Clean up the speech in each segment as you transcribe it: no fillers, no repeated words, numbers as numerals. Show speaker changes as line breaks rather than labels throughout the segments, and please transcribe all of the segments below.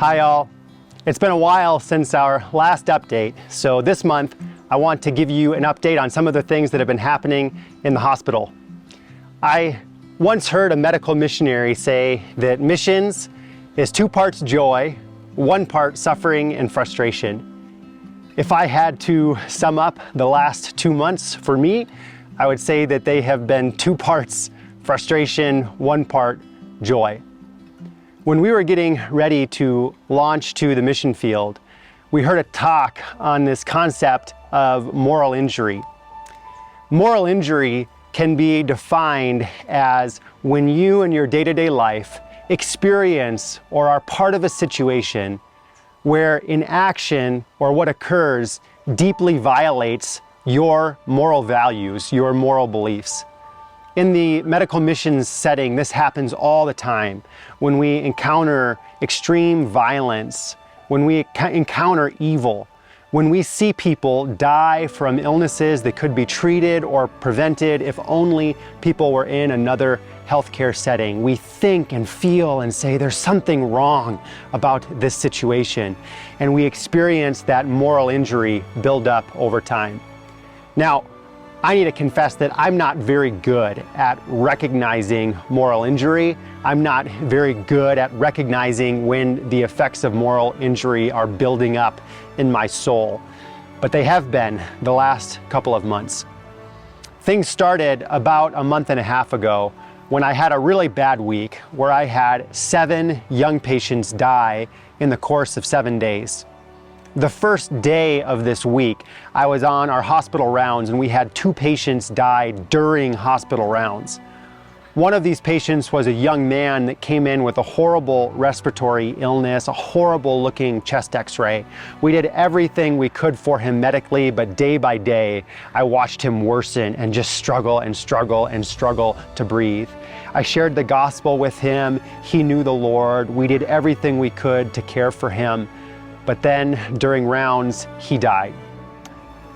Hi all. It's been a while since our last update, so this month I want to give you an update on some of the things that have been happening in the hospital. I once heard a medical missionary say that missions is 2 parts joy, 1 part suffering and frustration. If I had to sum up the last 2 months for me, I would say that they have been 2 parts frustration, 1 part joy. When we were getting ready to launch to the mission field, we heard a talk on this concept of moral injury. Moral injury can be defined as when you in your day-to-day life experience or are part of a situation where inaction or what occurs deeply violates your moral values, your moral beliefs. In the medical missions setting, this happens all the time. When we encounter extreme violence, when we encounter evil, when we see people die from illnesses that could be treated or prevented if only people were in another healthcare setting, we think and feel and say there's something wrong about this situation, and we experience that moral injury build up over time. Now, I need to confess that I'm not very good at recognizing moral injury. I'm not very good at recognizing when the effects of moral injury are building up in my soul, but they have been the last couple of months. Things started about a month and a half ago when I had a really bad week where I had 7 young patients die in the course of 7 days. The first day of this week, I was on our hospital rounds and we had 2 patients die during hospital rounds. One of these patients was a young man that came in with a horrible respiratory illness, a horrible looking chest x-ray. We did everything we could for him medically, but day by day, I watched him worsen and just struggle and struggle and struggle to breathe. I shared the gospel with him. He knew the Lord. We did everything we could to care for him. But then during rounds, he died.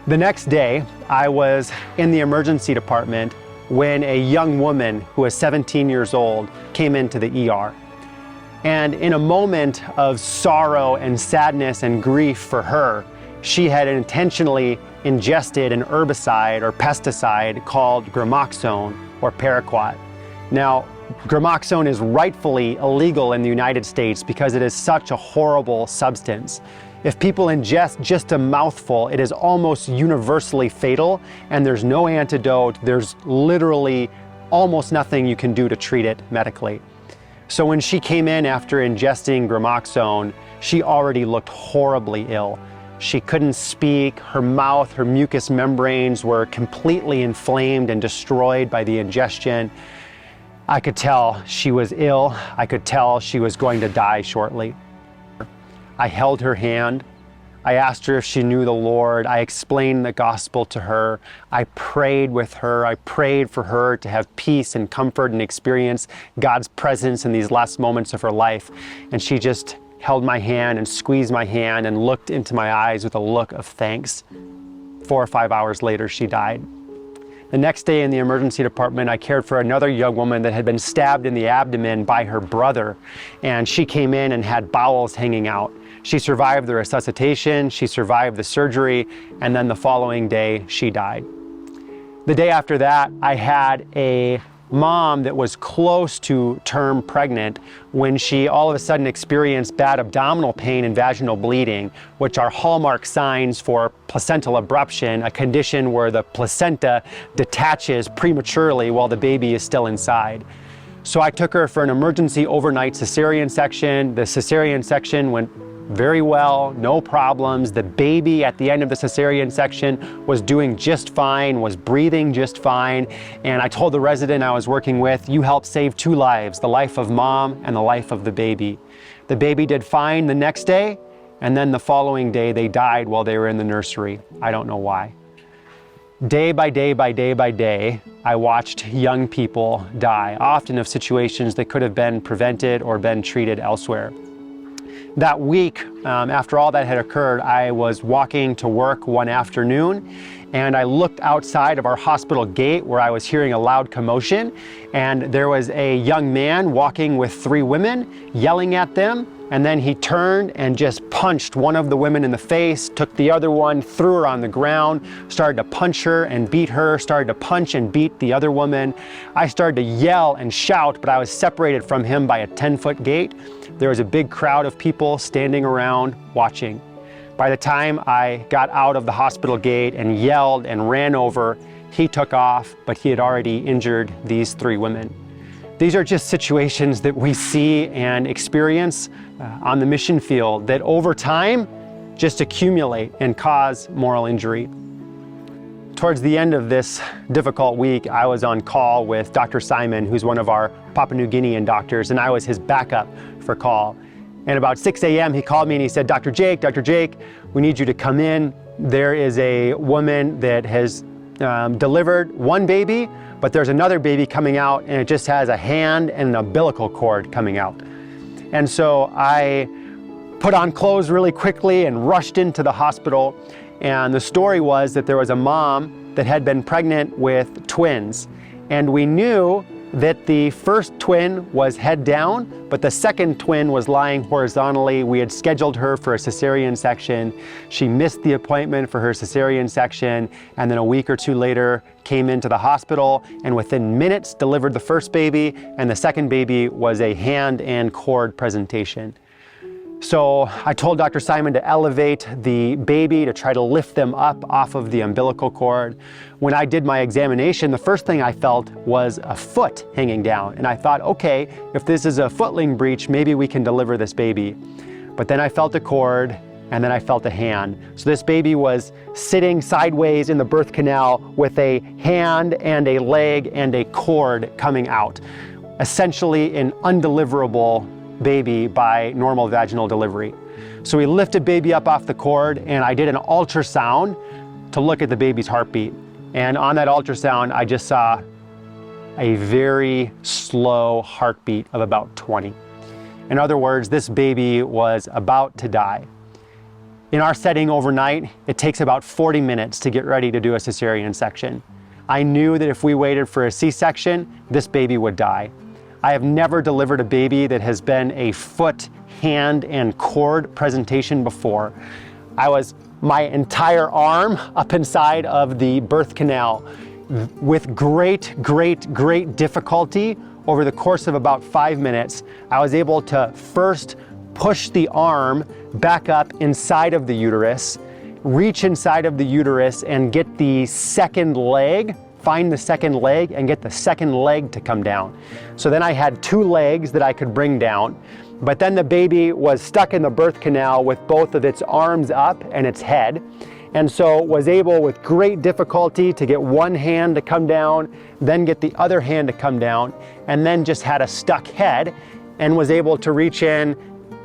The next day, I was in the emergency department when a young woman who was 17 years old came into the ER. And in a moment of sorrow and sadness and grief for her, she had intentionally ingested an herbicide or pesticide called gramoxone or paraquat. Now, gramoxone is rightfully illegal in the United States because it is such a horrible substance. If people ingest just a mouthful, it is almost universally fatal, and there's no antidote. There's literally almost nothing you can do to treat it medically. So when she came in after ingesting gramoxone, she already looked horribly ill. She couldn't speak, her mouth, her mucous membranes were completely inflamed and destroyed by the ingestion. I could tell she was ill. I could tell she was going to die shortly. I held her hand. I asked her if she knew the Lord. I explained the gospel to her. I prayed with her. I prayed for her to have peace and comfort and experience God's presence in these last moments of her life. And she just held my hand and squeezed my hand and looked into my eyes with a look of thanks. 4 or 5 hours later, she died. The next day in the emergency department, I cared for another young woman that had been stabbed in the abdomen by her brother, and she came in and had bowels hanging out. She survived the resuscitation, she survived the surgery, and then the following day, she died. The day after that, I had a mom that was close to term pregnant when she all of a sudden experienced bad abdominal pain and vaginal bleeding, which are hallmark signs for placental abruption, a condition where the placenta detaches prematurely while the baby is still inside. So I took her for an emergency overnight cesarean section. The cesarean section went very well, no problems. The baby at the end of the cesarean section was doing just fine, was breathing just fine. And I told the resident I was working with, you helped save 2 lives, the life of mom and the life of the baby. The baby did fine the next day, and then the following day they died while they were in the nursery. I don't know why. Day by day by day by day, I watched young people die, often of situations that could have been prevented or been treated elsewhere. That week, after all that had occurred, I was walking to work one afternoon and I looked outside of our hospital gate where I was hearing a loud commotion, and there was a young man walking with 3 women, yelling at them, and then he turned and just punched one of the women in the face, took the other one, threw her on the ground, started to punch her and beat her, started to punch and beat the other woman. I started to yell and shout, but I was separated from him by a 10-foot gate. There was a big crowd of people standing around watching. By the time I got out of the hospital gate and yelled and ran over, he took off, but he had already injured these 3 women. These are just situations that we see and experience on the mission field that over time just accumulate and cause moral injury. Towards the end of this difficult week, I was on call with Dr. Simon, who's one of our Papua New Guinean doctors, and I was his backup for call. And about 6 a.m. he called me and he said, Dr. Jake, we need you to come in. There is a woman that has delivered 1 baby, but there's another baby coming out and it just has a hand and an umbilical cord coming out. And so I put on clothes really quickly and rushed into the hospital. And the story was that there was a mom that had been pregnant with twins. And we knew that the first twin was head down, but the second twin was lying horizontally. We had scheduled her for a cesarean section. She missed the appointment for her cesarean section, and then a week or 2 later came into the hospital and within minutes delivered the first baby, and the second baby was a hand and cord presentation. So I told Dr. Simon to elevate the baby to try to lift them up off of the umbilical cord. When I did my examination, the first thing I felt was a foot hanging down. And I thought, okay, if this is a footling breech, maybe we can deliver this baby. But then I felt a cord and then I felt a hand. So this baby was sitting sideways in the birth canal with a hand and a leg and a cord coming out. Essentially an undeliverable baby by normal vaginal delivery. So we lifted baby up off the cord and I did an ultrasound to look at the baby's heartbeat. And on that ultrasound, I just saw a very slow heartbeat of about 20. In other words, this baby was about to die. In our setting overnight, it takes about 40 minutes to get ready to do a cesarean section. I knew that if we waited for a C-section, this baby would die. I have never delivered a baby that has been a foot, hand, and cord presentation before. I was my entire arm up inside of the birth canal with great difficulty. Over the course of about 5 minutes, I was able to first push the arm back up inside of the uterus, reach inside of the uterus and get the second leg, find the second leg and get the second leg to come down. So then I had 2 legs that I could bring down, but then the baby was stuck in the birth canal with both of its arms up and its head. And so was able with great difficulty to get one hand to come down, then get the other hand to come down, and then just had a stuck head and was able to reach in,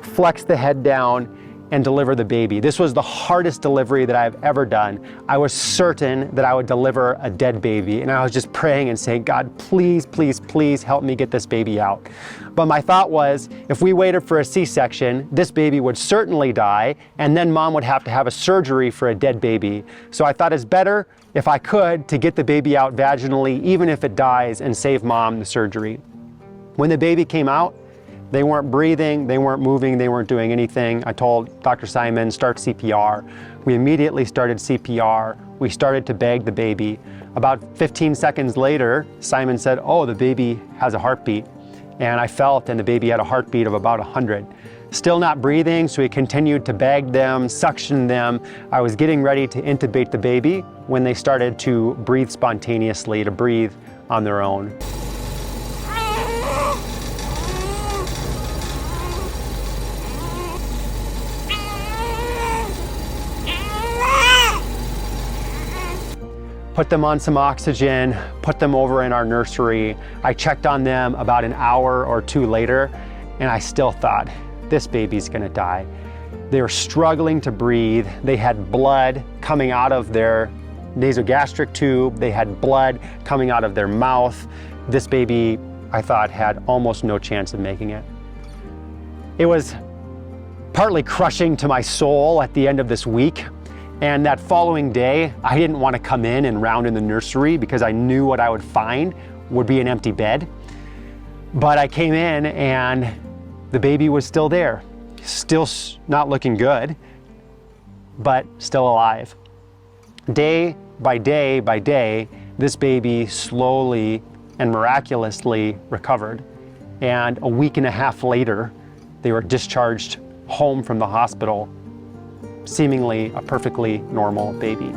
flex the head down, and deliver the baby. This was the hardest delivery that I've ever done. I was certain that I would deliver a dead baby, and I was just praying and saying, God, please, please, please help me get this baby out. But my thought was, if we waited for a C-section, this baby would certainly die, and then mom would have to have a surgery for a dead baby. So I thought it's better, if I could, to get the baby out vaginally, even if it dies, and save mom the surgery. When the baby came out, they weren't breathing, they weren't moving, they weren't doing anything. I told Dr. Simon, start CPR. We immediately started CPR. We started to bag the baby. About 15 seconds later, Simon said, oh, the baby has a heartbeat. And I felt, and the baby had a heartbeat of about 100. Still not breathing, so we continued to bag them, suction them. I was getting ready to intubate the baby when they started to breathe spontaneously, to breathe on their own. Put them on some oxygen, put them over in our nursery. I checked on them about an hour or 2 later, and I still thought, this baby's gonna die. They were struggling to breathe. They had blood coming out of their nasogastric tube. They had blood coming out of their mouth. This baby, I thought, had almost no chance of making it. It was partly crushing to my soul at the end of this week. And that following day, I didn't want to come in and round in the nursery because I knew what I would find would be an empty bed. But I came in and the baby was still there. still not looking good, but still alive. Day by day by day, this baby slowly and miraculously recovered. And a week and a half later, they were discharged home from the hospital, seemingly a perfectly normal baby.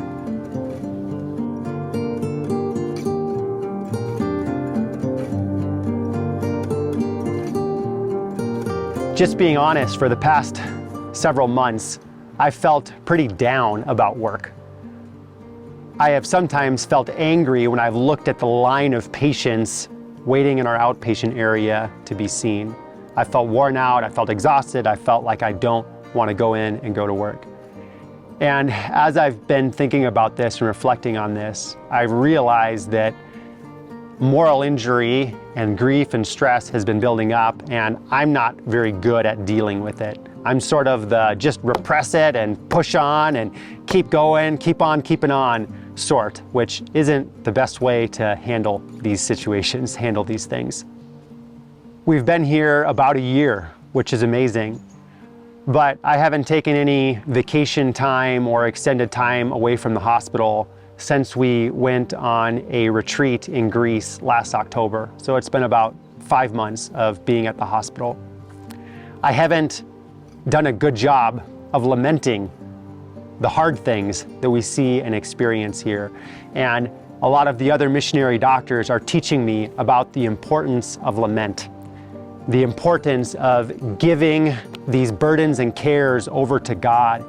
Just being honest, for the past several months, I felt pretty down about work. I have sometimes felt angry when I've looked at the line of patients waiting in our outpatient area to be seen. I felt worn out, I felt exhausted, I felt like I don't want to go in and go to work. And as I've been thinking about this and reflecting on this, I realized that moral injury and grief and stress has been building up, and I'm not very good at dealing with it. I'm sort of the just repress it and push on and keep going, keep on keeping on sort, which isn't the best way to handle these situations, handle these things. We've been here about a year, which is amazing, but I haven't taken any vacation time or extended time away from the hospital since we went on a retreat in Greece last October. So it's been about 5 months of being at the hospital. I haven't done a good job of lamenting the hard things that we see and experience here. And a lot of the other missionary doctors are teaching me about the importance of lament, the importance of giving these burdens and cares over to God,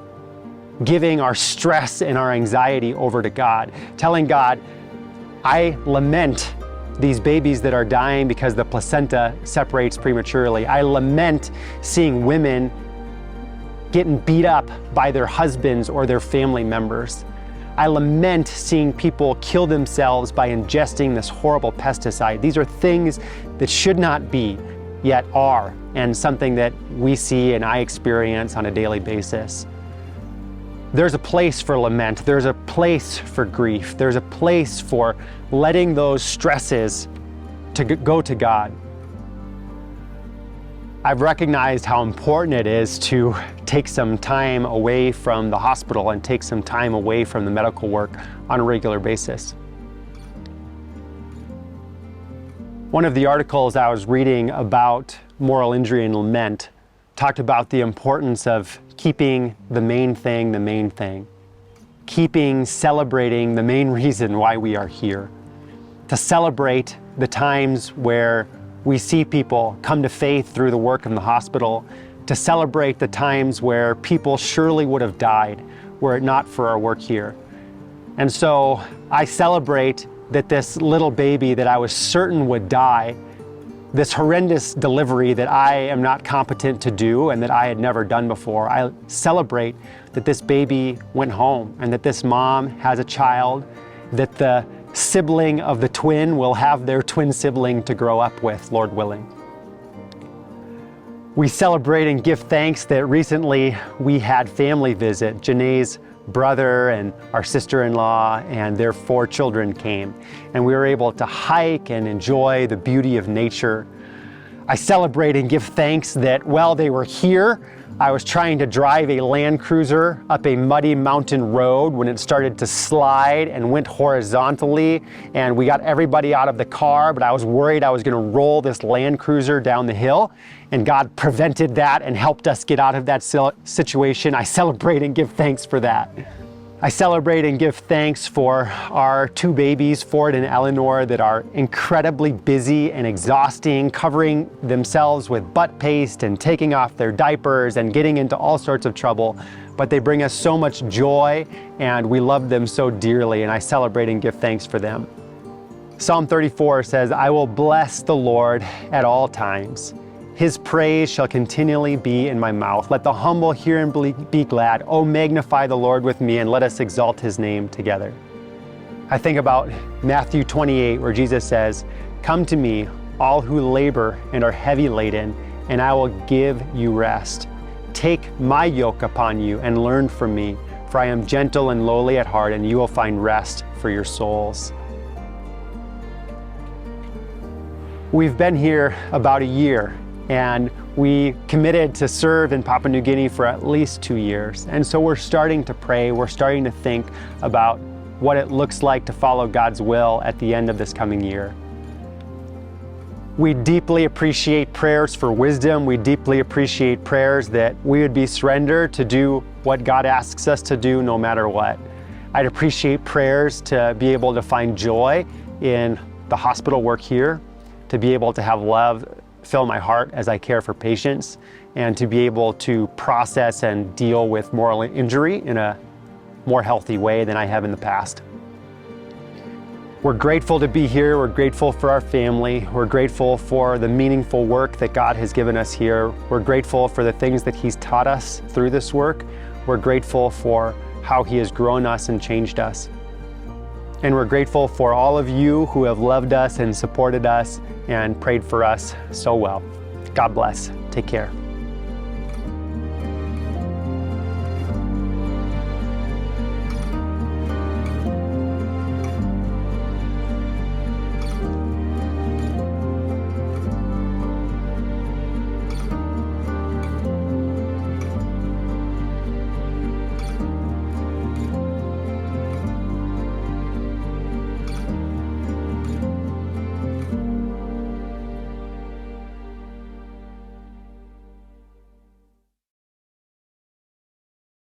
giving our stress and our anxiety over to God, telling God, I lament these babies that are dying because the placenta separates prematurely. I lament seeing women getting beat up by their husbands or their family members. I lament seeing people kill themselves by ingesting this horrible pesticide. These are things that should not be, yet are, and something that we see and I experience on a daily basis. There's a place for lament. There's a place for grief. There's a place for letting those stresses to go to God. I've recognized how important it is to take some time away from the hospital and take some time away from the medical work on a regular basis. One of the articles I was reading about moral injury and lament talked about the importance of keeping the main thing, celebrating the main reason why we are here, to celebrate the times where we see people come to faith through the work in the hospital, to celebrate the times where people surely would have died were it not for our work here. And so I celebrate that this little baby that I was certain would die, this horrendous delivery that I am not competent to do and that I had never done before, I celebrate that this baby went home and that this mom has a child, that the sibling of the twin will have their twin sibling to grow up with, Lord willing. We celebrate and give thanks that recently we had family visit. Janae's brother and our sister-in-law and their 4 children came, and we were able to hike and enjoy the beauty of nature. I celebrate and give thanks that while they were here, I was trying to drive a Land Cruiser up a muddy mountain road when it started to slide and went horizontally, and we got everybody out of the car, but I was worried I was going to roll this Land Cruiser down the hill, and God prevented that and helped us get out of that situation. I celebrate and give thanks for that. I celebrate and give thanks for our 2 babies, Ford and Eleanor, that are incredibly busy and exhausting, covering themselves with butt paste and taking off their diapers and getting into all sorts of trouble. But they bring us so much joy and we love them so dearly, and I celebrate and give thanks for them. Psalm 34 says, I will bless the Lord at all times. His praise shall continually be in my mouth. Let the humble hear and be glad. Oh, magnify the Lord with me, and let us exalt his name together. I think about Matthew 28, where Jesus says, come to me, all who labor and are heavy laden, and I will give you rest. Take my yoke upon you and learn from me, for I am gentle and lowly at heart, and you will find rest for your souls. We've been here about a year, and we committed to serve in Papua New Guinea for at least 2 years. And so we're starting to pray, we're starting to think about what it looks like to follow God's will at the end of this coming year. We deeply appreciate prayers for wisdom. We deeply appreciate prayers that we would be surrendered to do what God asks us to do no matter what. I'd appreciate prayers to be able to find joy in the hospital work here, to be able to have love fill my heart as I care for patients, and to be able to process and deal with moral injury in a more healthy way than I have in the past. We're grateful to be here. We're grateful for our family. We're grateful for the meaningful work that God has given us here. We're grateful for the things that He's taught us through this work. We're grateful for how He has grown us and changed us. And we're grateful for all of you who have loved us and supported us and prayed for us so well. God bless. Take care.